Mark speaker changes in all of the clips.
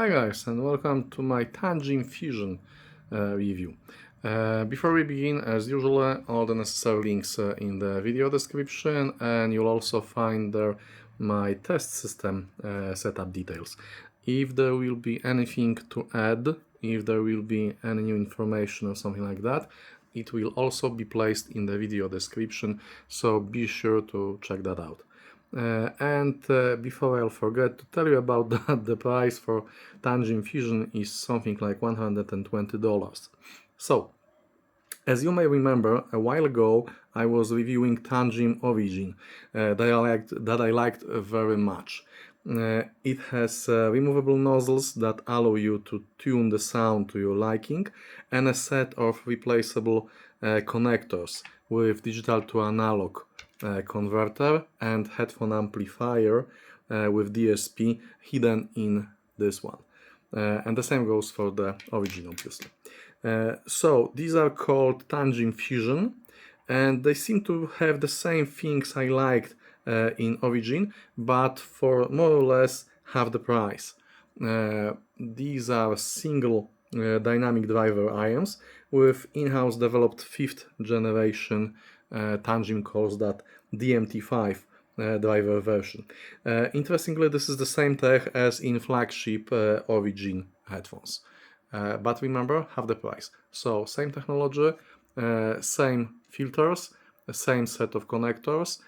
Speaker 1: Hi guys, and welcome to my Tanchjim Fission review. Before we begin, as usual, all the necessary links in the video description, and you'll also find there my test system setup details. If there will be anything to add, if there will be any new information or something like that, it will also be placed in the video description, so be sure to check that out. Before I'll forget to tell you about that, the price for Tanchjim Fission is something like $120. So, as you may remember, a while ago I was reviewing Tanchjim Origin that I liked very much. It has removable nozzles that allow you to tune the sound to your liking, and a set of replaceable connectors with digital to analog converter and headphone amplifier with DSP hidden in this one. And the same goes for the Origin, obviously. So these are called Tanchjim Fission, and they seem to have the same things I liked in Origin, but for more or less half the price. These are single dynamic driver IEMs with in-house developed 5th generation Tanchjim calls that DMT5 driver version. Interestingly, this is the same tech as in flagship Origin headphones. But remember, half the price. So same technology, same filters, same set of connectors,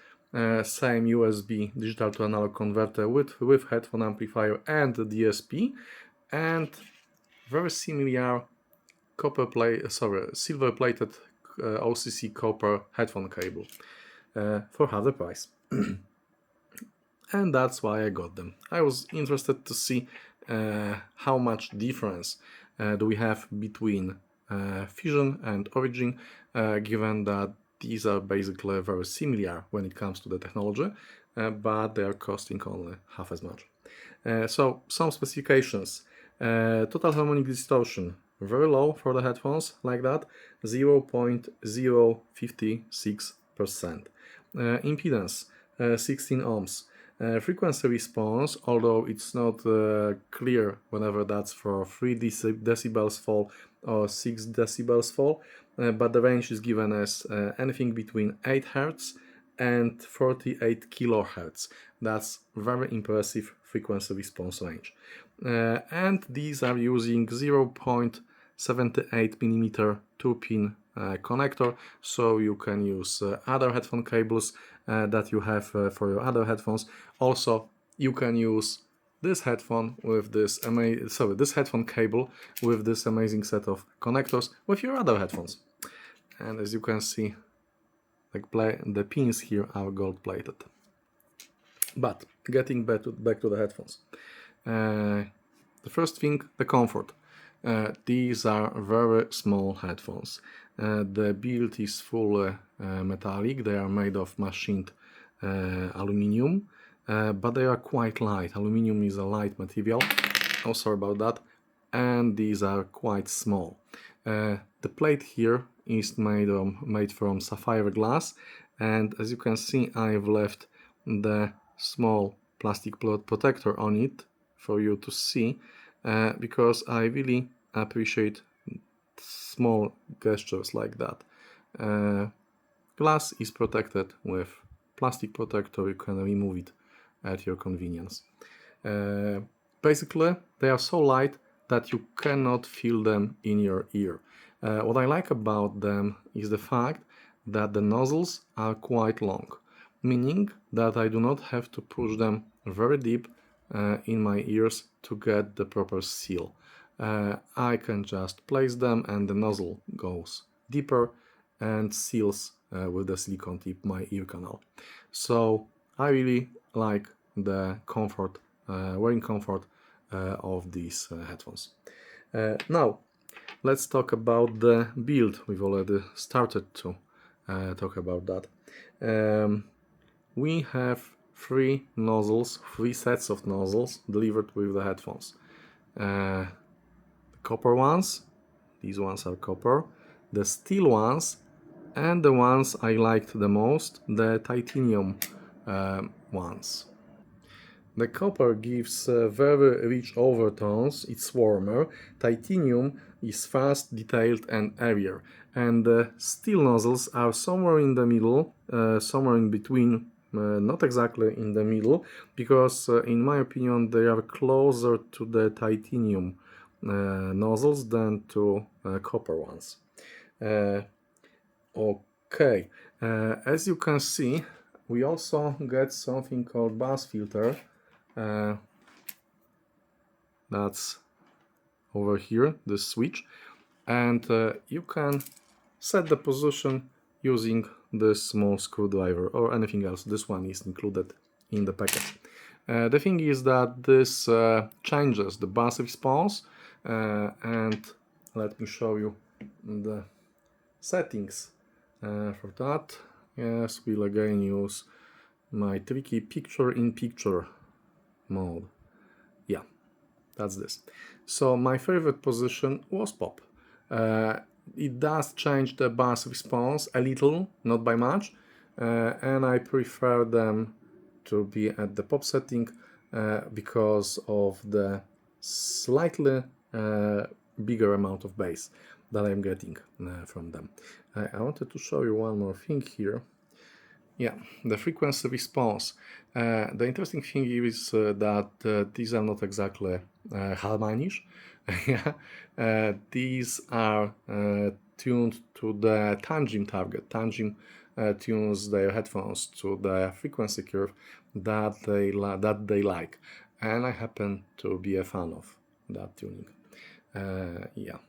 Speaker 1: same USB digital to analog converter with headphone amplifier and DSP, and very similar silver plated OCC copper headphone cable for half the price. And that's why I got them. I was interested to see how much difference do we have between Fission and Origin, given that these are basically very similar when it comes to the technology, but they are costing only half as much. So some specifications. Total harmonic distortion, very low for the headphones, like that, 0.056%. Impedance, 16 ohms. Frequency response, although it's not clear whenever that's for 3 decibels fall or 6 decibels fall, but the range is given as anything between 8 Hz and 48 kHz. That's very impressive frequency response range. And these are using 0.78mm 2-pin connector, so you can use other headphone cables that you have for your other headphones. Also, you can use this headphone with this headphone cable with this amazing set of connectors with your other headphones. And as you can see, the pins here are gold plated. But getting back to the headphones. The first thing, the comfort. These are very small headphones. The build is fully metallic. They are made of machined aluminium, but they are quite light. Aluminium is a light material. Oh, sorry about that. And these are quite small. The plate here is made from sapphire glass, and as you can see, I've left the small plastic protector on it for you to see, because I really appreciate small gestures like that. Glass is protected with plastic protector. You can remove it at your convenience. Basically, they are so light that you cannot feel them in your ear. What I like about them is the fact that the nozzles are quite long, meaning that I do not have to push them very deep in my ears to get the proper seal. I can just place them and the nozzle goes deeper and seals with the silicone tip my ear canal. So I really like the comfort, wearing comfort of these headphones. Now let's talk about the build. We've already started to talk about that. We have 3 sets of nozzles delivered with the headphones. The copper ones, these ones are copper, the steel ones, and the ones I liked the most, the titanium ones. The copper gives very rich overtones, it's warmer. Titanium is fast, detailed and airier. And steel nozzles are somewhere in the middle, somewhere in between, not exactly in the middle, because in my opinion they are closer to the titanium nozzles than to copper ones. Okay, as you can see, we also get something called buzz filter. That's over here, this switch, and you can set the position using this small screwdriver or anything else. This one is included in the package. The thing is that this changes the buzz response, and let me show you the settings for that. Yes, we'll again use my tricky picture-in-picture mode. Yeah, that's this. So my favorite position was pop. It does change the buzz response a little, not by much, and I prefer them to be at the pop setting because of the slightly bigger amount of bass that I'm getting from them. I wanted to show you one more thing here. Yeah, the frequency response. The interesting thing is that these are not exactly harmonisch. Yeah, these are tuned to the Tanchjim target. Tanchjim tunes their headphones to the frequency curve that they like, and I happen to be a fan of that tuning. Yeah.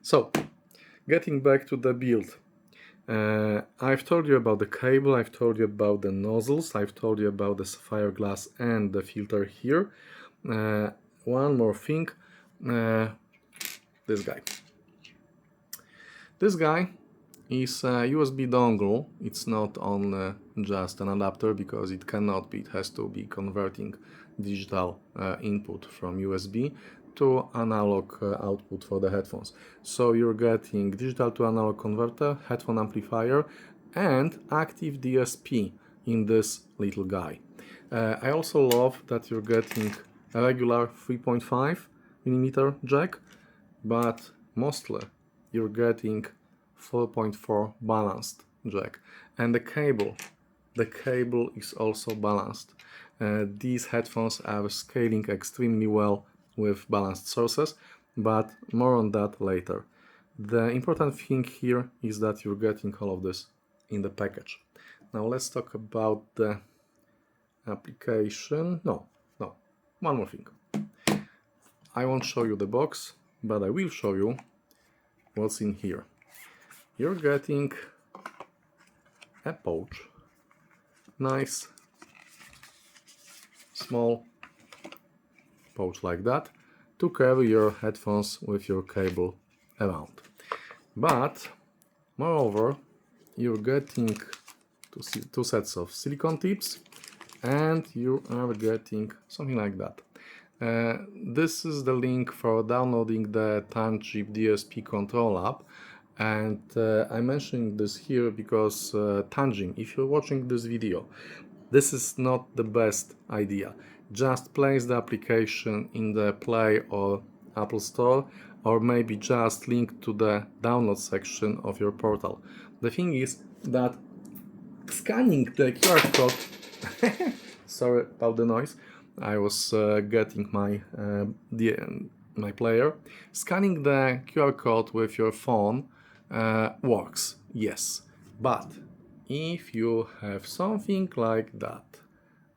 Speaker 1: So, getting back to the build. I've told you about the cable, I've told you about the nozzles, I've told you about the sapphire glass and the filter here. One more thing, this guy. This guy is a USB dongle. It's not on just an adapter because it cannot be, it has to be converting digital input from USB to analog output for the headphones. So you're getting digital to analog converter, headphone amplifier and active DSP in this little guy. I also love that you're getting a regular 3.5mm jack, but mostly you're getting 4.4 balanced jack, and the cable is also balanced. These headphones are scaling extremely well with balanced sources, but more on that later. The important thing here is that you're getting all of this in the package. Now let's talk about the application. No, one more thing. I won't show you the box, but I will show you what's in here. You're getting a pouch, nice small pouch like that, to carry your headphones with your cable around. But moreover, you're getting two sets of silicone tips, and you are getting something like that. This is the link for downloading the Tanchjim DSP control app, and I'm mentioning this here because Tanchjim, if you're watching this video, this is not the best idea. Just place the application in the Play or Apple Store, or maybe just link to the download section of your portal. The thing is that scanning the QR code sorry about the noise, I was getting my player. Scanning the QR code with your phone works, yes, but if you have something like that,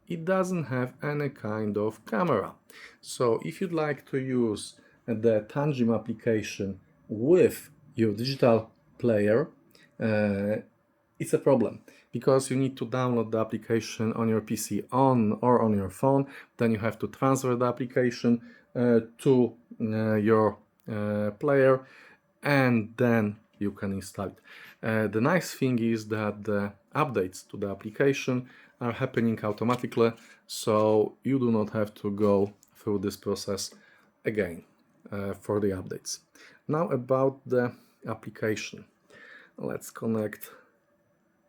Speaker 1: it doesn't have any kind of camera. So if you'd like to use the Tanchjim application with your digital player, it's a problem, because you need to download the application on your PC or on your phone. Then you have to transfer the application to your player, and then you can install it. The nice thing is that the updates to the application are happening automatically, so you do not have to go through this process again for the updates. Now about the application. Let's connect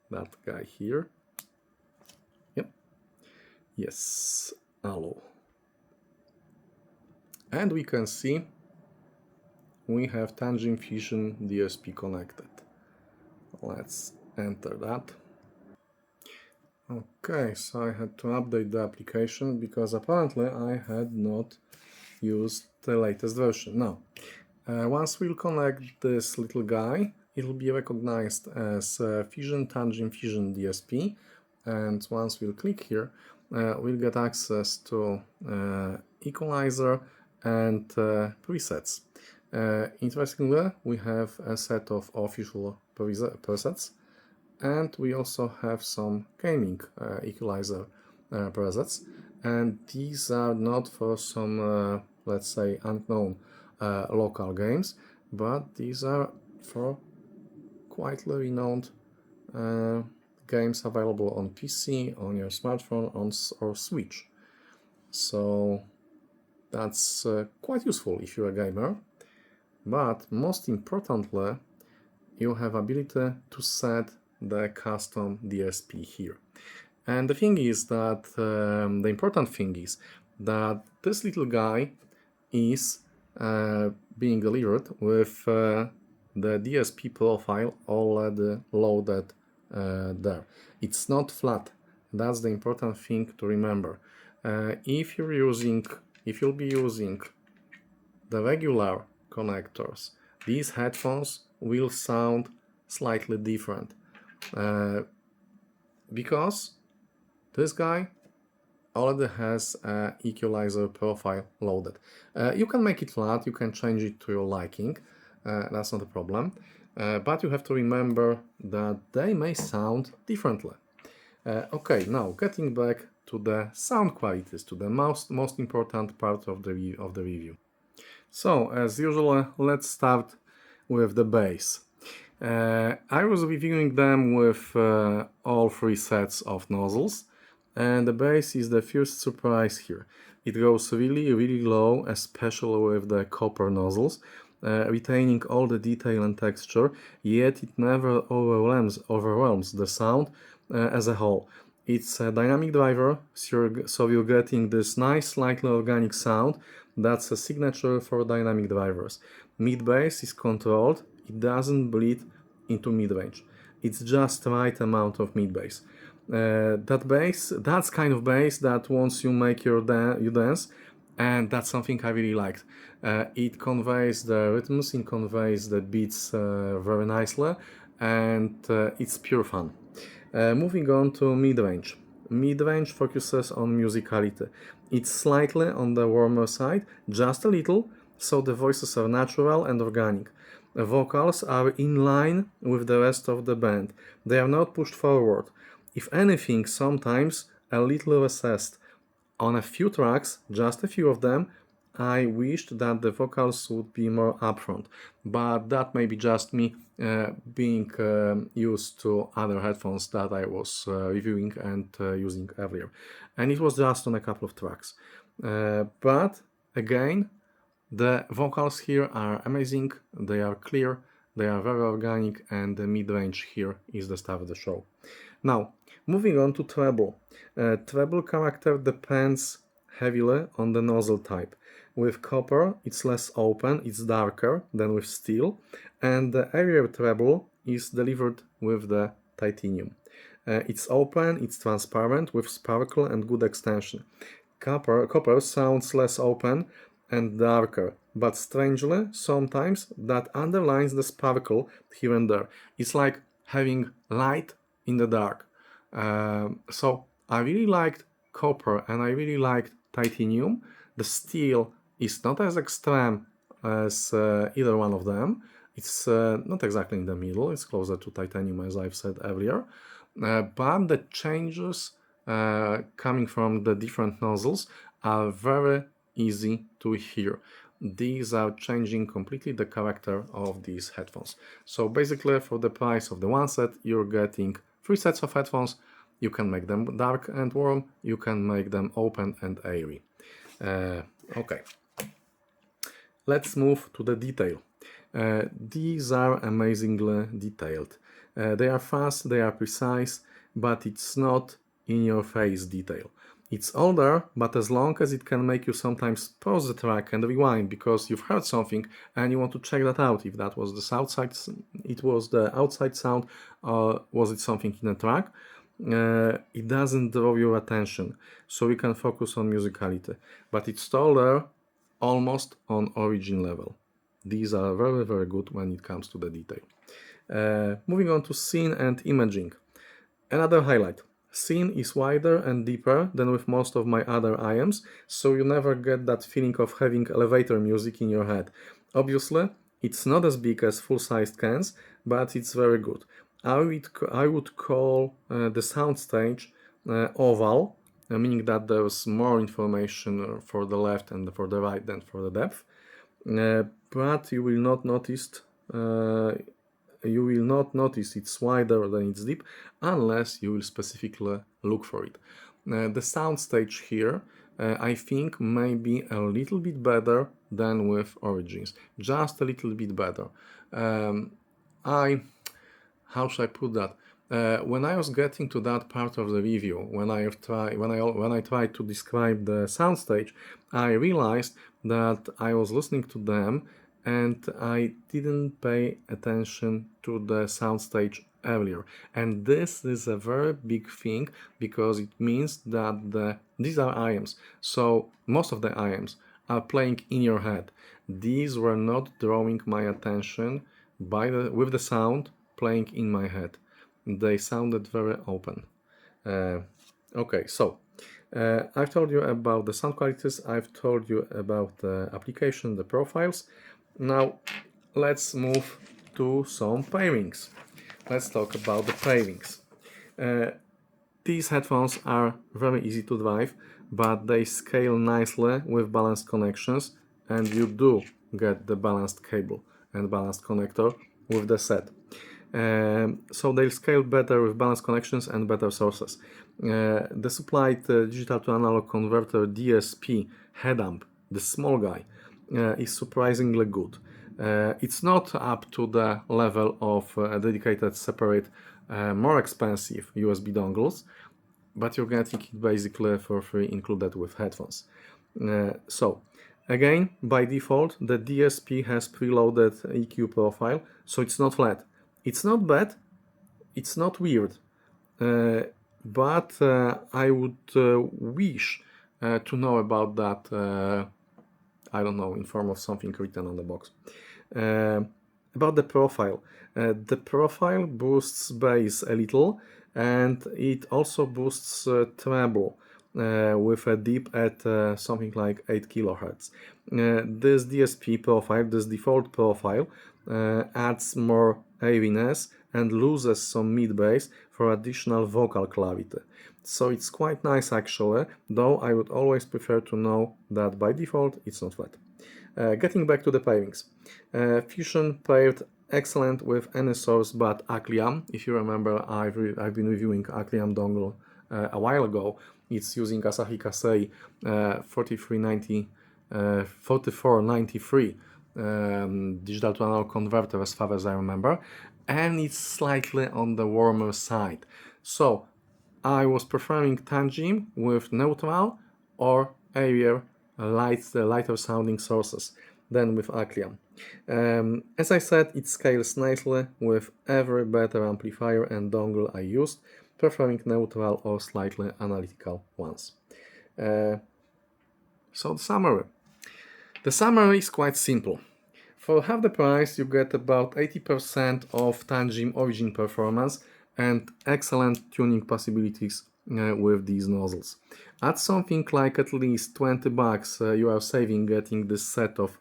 Speaker 1: that guy here. Yep. Yes, allow. And we can see we have Tanchjim Fission DSP connected. Let's enter that. Okay, so I had to update the application because apparently I had not used the latest version. Now, once we'll connect this little guy, it'll be recognized as Tanchjim Fission DSP, and once we'll click here, we'll get access to equalizer and presets. Interestingly, we have a set of official presets, and we also have some gaming equalizer presets, and these are not for some let's say unknown local games, but these are for quite renowned games available on PC, on your smartphone, or Switch. So that's quite useful if you're a gamer. But most importantly, you have ability to set the custom DSP here. And the thing is that the important thing is that this little guy is being delivered with the DSP profile already loaded there. It's not flat. That's the important thing to remember. If you'll be using the regular connectors, these headphones will sound slightly different because this guy already has an equalizer profile loaded. You can make it flat, you can change it to your liking, that's not a problem, but you have to remember that they may sound differently. Okay, now getting back to the sound qualities, to the most important part of the review. So, as usual, let's start with the bass. I was reviewing them with all three sets of nozzles, and the bass is the first surprise here. It goes really low, especially with the copper nozzles, retaining all the detail and texture, yet it never overwhelms the sound as a whole. It's a dynamic driver, so you're getting this nice, slightly organic sound. That's a signature for dynamic drivers. Mid-bass is controlled, it doesn't bleed into mid-range. It's just the right amount of mid-bass. That's kind of bass that once you make you dance, and that's something I really liked. It conveys the rhythms, it conveys the beats very nicely, and it's pure fun. Moving on to mid-range. Mid-range focuses on musicality. It's slightly on the warmer side, just a little, so the voices are natural and organic. The vocals are in line with the rest of the band. They are not pushed forward. If anything, sometimes a little recessed. On a few tracks, just a few of them, I wished that the vocals would be more upfront, but that may be just me being used to other headphones that I was reviewing and using earlier. And it was just on a couple of tracks. But again, the vocals here are amazing, they are clear, they are very organic, and the mid-range here is the star of the show. Now, moving on to treble. Treble character depends heavily on the nozzle type. With copper, it's less open, it's darker than with steel, and the area treble is delivered with the titanium. It's open, it's transparent, with sparkle and good extension. Copper sounds less open and darker, but strangely, sometimes that underlines the sparkle here and there. It's like having light in the dark. So I really liked copper and I really liked titanium. The steel is not as extreme as either one of them. It's not exactly in the middle, it's closer to titanium, as I've said earlier. But the changes coming from the different nozzles are very easy to hear. These are changing completely the character of these headphones. So basically, for the price of the one set, you're getting 3 sets of headphones. You can make them dark and warm, you can make them open and airy. Okay, let's move to the detail. These are amazingly detailed. They are fast, they are precise, but it's not in-your-face detail. It's older, but as long as it can make you sometimes pause the track and rewind because you've heard something and you want to check that out, if that was the outside, it was the outside sound, or was it something in the track, it doesn't draw your attention, so you can focus on musicality. But it's taller, almost on Origin level. These are very, very good when it comes to the detail. Moving on to scene and imaging. Another highlight. Scene is wider and deeper than with most of my other IEMs, so you never get that feeling of having elevator music in your head. Obviously, it's not as big as full-sized cans, but it's very good. I would call the soundstage oval, meaning that there's more information for the left and for the right than for the depth. But you will not notice it's wider than it's deep unless you will specifically look for it. The soundstage here, I think, may be a little bit better than with Origins, just a little bit better. How should I put that? When I was getting to that part of the review, when I tried to describe the soundstage, I realized that I was listening to them and I didn't pay attention to the soundstage earlier. And this is a very big thing because it means that these are IEMs. So most of the IEMs are playing in your head. These were not drawing my attention with the sound playing in my head. They sounded very open. Okay, so I've told you about the sound qualities, I've told you about the application, the profiles. Now let's move to some pairings. Let's talk about the pairings. These headphones are very easy to drive, but they scale nicely with balanced connections, and you do get the balanced cable and balanced connector with the set. So they'll scale better with balanced connections and better sources. The supplied digital to analog converter DSP head amp, the small guy, is surprisingly good. It's not up to the level of dedicated, separate, more expensive USB dongles, but you're getting it basically for free included with headphones. So again, by default, the DSP has preloaded EQ profile, so it's not flat. It's not bad, it's not weird, but I would wish to know about that, I don't know, in form of something written on the box. About the profile. The profile boosts bass a little, and it also boosts treble with a dip at something like 8 kHz. This DSP profile, this default profile, adds more airiness and loses some mid-bass for additional vocal clarity. So it's quite nice actually, though I would always prefer to know that by default it's not flat. Getting back to the pairings. Fission paired excellent with any source but Acliam. If you remember, I've been reviewing Acliam dongle a while ago. It's using Asahi Kasei 4493 digital to analog converter as far as I remember, and it's slightly on the warmer side. So I was preferring Tanchjim with neutral or airier, lighter sounding sources than with Acliam. As I said, it scales nicely with every better amplifier and dongle I used, preferring neutral or slightly analytical ones. So the summary. The summary is quite simple. For half the price you get about 80% of Tanchjim Origin performance and excellent tuning possibilities with these nozzles. At something like at least $20 you are saving getting this set of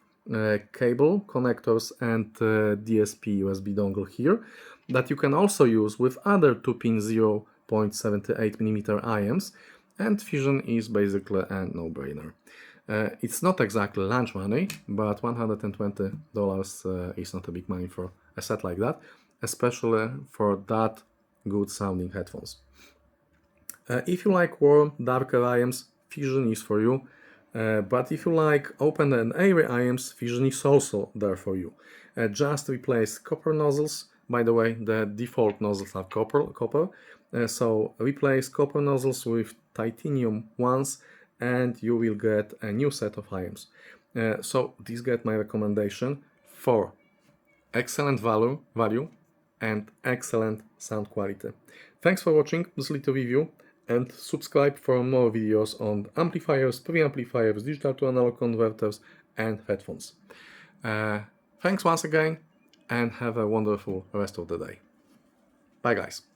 Speaker 1: cable, connectors and DSP USB dongle here that you can also use with other 2-pin 0.78mm IEMs, and Fission is basically a no-brainer. It's not exactly lunch money, but $120 is not a big money for a set like that, especially for that good sounding headphones. If you like warm, darker IEMs, Fission is for you. But if you like open and airy IEMs, Fission is also there for you. Just replace copper nozzles. By the way, the default nozzles are copper. So replace copper nozzles with titanium ones and you will get a new set of IEMs. So these get my recommendation for excellent value and excellent sound quality. Thanks for watching this little review and subscribe for more videos on amplifiers, preamplifiers, digital to analog converters and headphones. Thanks once again and have a wonderful rest of the day. Bye guys.